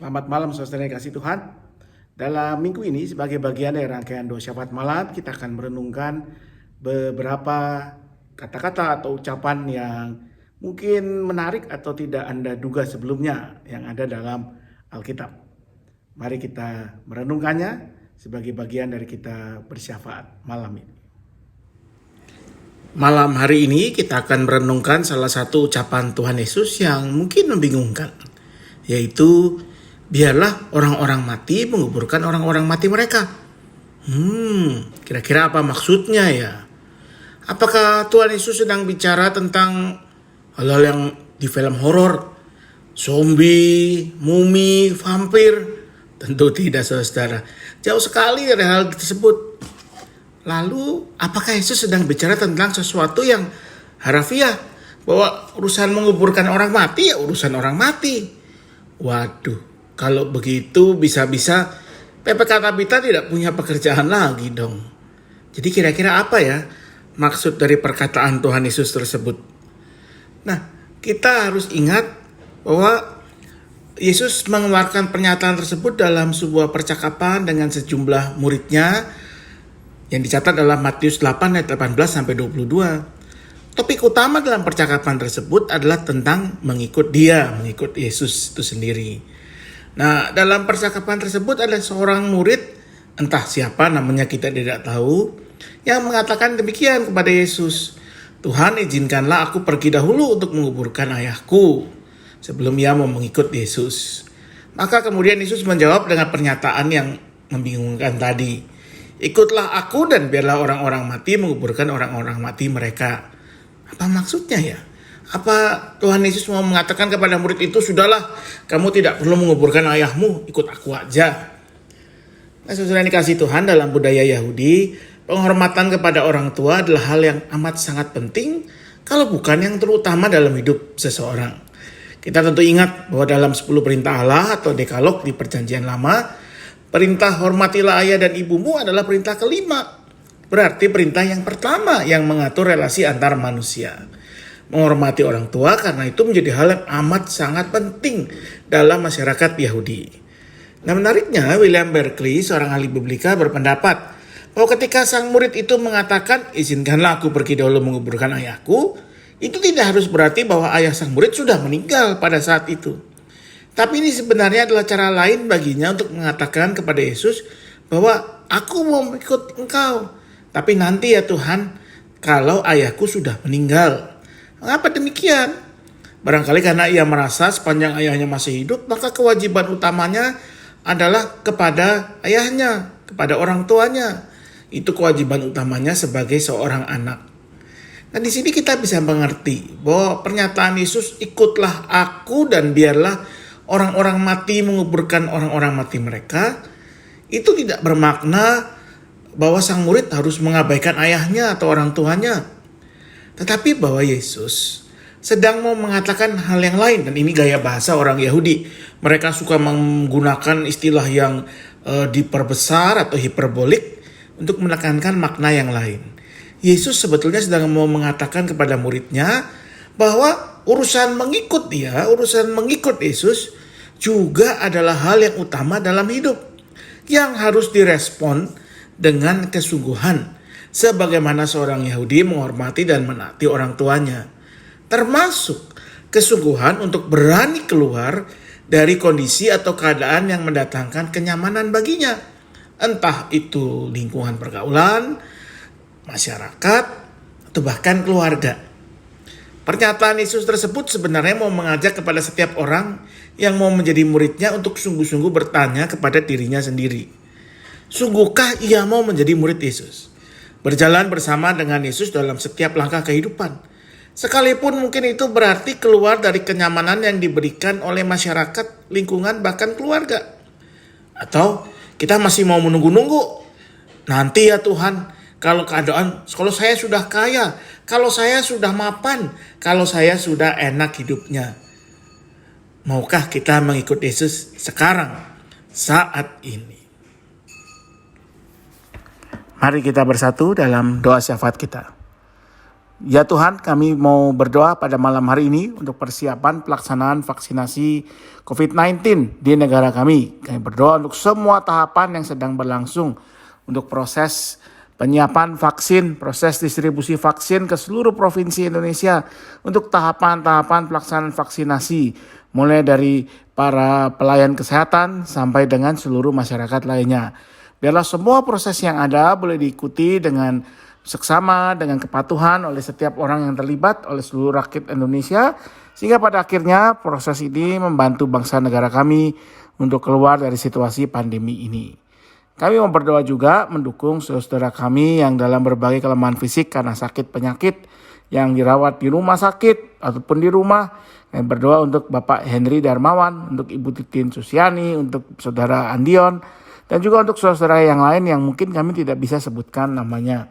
Selamat malam saudara yang kasih Tuhan. Dalam minggu ini sebagai bagian dari rangkaian doa syafaat malam, kita akan merenungkan beberapa kata-kata atau ucapan yang mungkin menarik atau tidak Anda duga sebelumnya yang ada dalam Alkitab. Mari kita merenungkannya sebagai bagian dari kita bersyafaat malam ini. Malam hari ini kita akan merenungkan salah satu ucapan Tuhan Yesus yang mungkin membingungkan, yaitu biarlah orang-orang mati menguburkan orang-orang mati mereka. Kira-kira apa maksudnya ya? Apakah Tuhan Yesus sedang bicara tentang hal-hal yang di film horor? Zombie, mumi, vampir? Tentu tidak, saudara. Jauh sekali dari hal tersebut. Lalu, apakah Yesus sedang bicara tentang sesuatu yang harafiah? Bahwa urusan menguburkan orang mati ya urusan orang mati. Waduh, kalau begitu bisa-bisa PPK Tabita tidak punya pekerjaan lagi dong. Jadi kira-kira apa ya maksud dari perkataan Tuhan Yesus tersebut? Nah, kita harus ingat bahwa Yesus mengeluarkan pernyataan tersebut dalam sebuah percakapan dengan sejumlah muridnya yang dicatat dalam Matius 8 ayat 18 sampai 22. Topik utama dalam percakapan tersebut adalah tentang mengikut Yesus itu sendiri. Nah, dalam percakapan tersebut ada seorang murid, entah siapa namanya kita tidak tahu, yang mengatakan demikian kepada Yesus. Tuhan, izinkanlah aku pergi dahulu untuk menguburkan ayahku sebelum ia mau mengikut Yesus. Maka kemudian Yesus menjawab dengan pernyataan yang membingungkan tadi. Ikutlah aku dan biarlah orang-orang mati menguburkan orang-orang mati mereka. Apa maksudnya ya? Apa Tuhan Yesus mau mengatakan kepada murid itu, sudahlah kamu tidak perlu menguburkan ayahmu, ikut aku aja. Nah, saudara yang dikasih Tuhan, dalam budaya Yahudi, penghormatan kepada orang tua adalah hal yang amat sangat penting, kalau bukan yang terutama dalam hidup seseorang. Kita tentu ingat bahwa dalam 10 perintah Allah atau Dekalog di Perjanjian Lama, perintah hormatilah ayah dan ibumu adalah perintah kelima. Berarti perintah yang pertama yang mengatur relasi antar manusia. Menghormati orang tua karena itu menjadi hal yang amat sangat penting dalam masyarakat Yahudi. Nah, menariknya William Berkeley, seorang ahli biblika, berpendapat bahwa ketika sang murid itu mengatakan izinkanlah aku pergi dahulu menguburkan ayahku, itu tidak harus berarti bahwa ayah sang murid sudah meninggal pada saat itu. Tapi ini sebenarnya adalah cara lain baginya untuk mengatakan kepada Yesus bahwa aku mau ikut engkau. Tapi nanti ya Tuhan, kalau ayahku sudah meninggal. Mengapa demikian? Barangkali karena ia merasa sepanjang ayahnya masih hidup, maka kewajiban utamanya adalah kepada ayahnya, kepada orang tuanya. Itu kewajiban utamanya sebagai seorang anak. Nah, di sini kita bisa mengerti bahwa pernyataan Yesus, ikutlah aku dan biarlah orang-orang mati menguburkan orang-orang mati mereka, itu tidak bermakna bahwa sang murid harus mengabaikan ayahnya atau orang tuanya. Tetapi bahwa Yesus sedang mau mengatakan hal yang lain, dan ini gaya bahasa orang Yahudi. Mereka suka menggunakan istilah yang diperbesar atau hiperbolik untuk menekankan makna yang lain. Yesus sebetulnya sedang mau mengatakan kepada muridnya bahwa urusan mengikut Yesus juga adalah hal yang utama dalam hidup, yang harus direspon dengan kesungguhan, sebagaimana seorang Yahudi menghormati dan menaati orang tuanya, termasuk kesungguhan untuk berani keluar dari kondisi atau keadaan yang mendatangkan kenyamanan baginya, entah itu lingkungan pergaulan, masyarakat, atau bahkan keluarga. Pernyataan Yesus tersebut sebenarnya mau mengajak kepada setiap orang yang mau menjadi muridnya untuk sungguh-sungguh bertanya kepada dirinya sendiri. Sungguhkah ia mau menjadi murid Yesus? Berjalan bersama dengan Yesus dalam setiap langkah kehidupan. Sekalipun mungkin itu berarti keluar dari kenyamanan yang diberikan oleh masyarakat, lingkungan, bahkan keluarga. Atau kita masih mau menunggu-nunggu. Nanti ya Tuhan, kalau saya sudah kaya, kalau saya sudah mapan, kalau saya sudah enak hidupnya. Maukah kita mengikut Yesus sekarang, saat ini? Mari kita bersatu dalam doa syafaat kita. Ya Tuhan, kami mau berdoa pada malam hari ini untuk persiapan pelaksanaan vaksinasi COVID-19 di negara kami. Kami berdoa untuk semua tahapan yang sedang berlangsung, untuk proses penyiapan vaksin, proses distribusi vaksin ke seluruh provinsi Indonesia, untuk tahapan-tahapan pelaksanaan vaksinasi, mulai dari para pelayan kesehatan sampai dengan seluruh masyarakat lainnya. Biarlah semua proses yang ada boleh diikuti dengan seksama, dengan kepatuhan oleh setiap orang yang terlibat, oleh seluruh rakyat Indonesia, sehingga pada akhirnya proses ini membantu bangsa negara kami untuk keluar dari situasi pandemi ini. Kami mau berdoa juga mendukung saudara kami yang dalam berbagai kelemahan fisik karena sakit penyakit, yang dirawat di rumah sakit ataupun di rumah. Kami berdoa untuk Bapak Henry Darmawan, untuk Ibu Titin Susiani, untuk Saudara Andion, dan juga untuk saudara yang lain yang mungkin kami tidak bisa sebutkan namanya.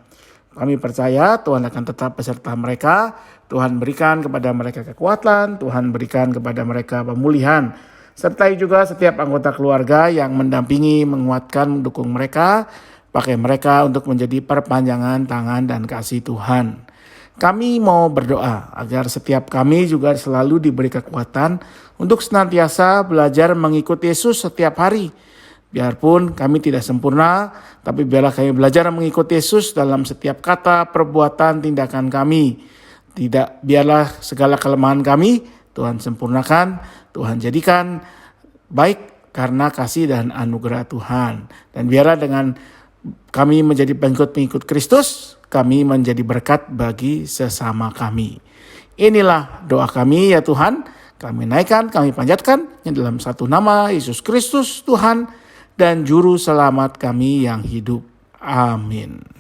Kami percaya Tuhan akan tetap beserta mereka. Tuhan berikan kepada mereka kekuatan, Tuhan berikan kepada mereka pemulihan. Sertai juga setiap anggota keluarga yang mendampingi, menguatkan, mendukung mereka. Pakai mereka untuk menjadi perpanjangan tangan dan kasih Tuhan. Kami mau berdoa agar setiap kami juga selalu diberi kekuatan untuk senantiasa belajar mengikuti Yesus setiap hari. Biarpun kami tidak sempurna, tapi biarlah kami belajar mengikuti Yesus dalam setiap kata, perbuatan, tindakan kami. Biarlah segala kelemahan kami Tuhan sempurnakan, Tuhan jadikan baik karena kasih dan anugerah Tuhan. Dan biarlah dengan kami menjadi pengikut-pengikut Kristus, kami menjadi berkat bagi sesama kami. Inilah doa kami ya Tuhan, kami naikkan, kami panjatkan dalam satu nama Yesus Kristus Tuhan dan Juru Selamat kami yang hidup. Amin.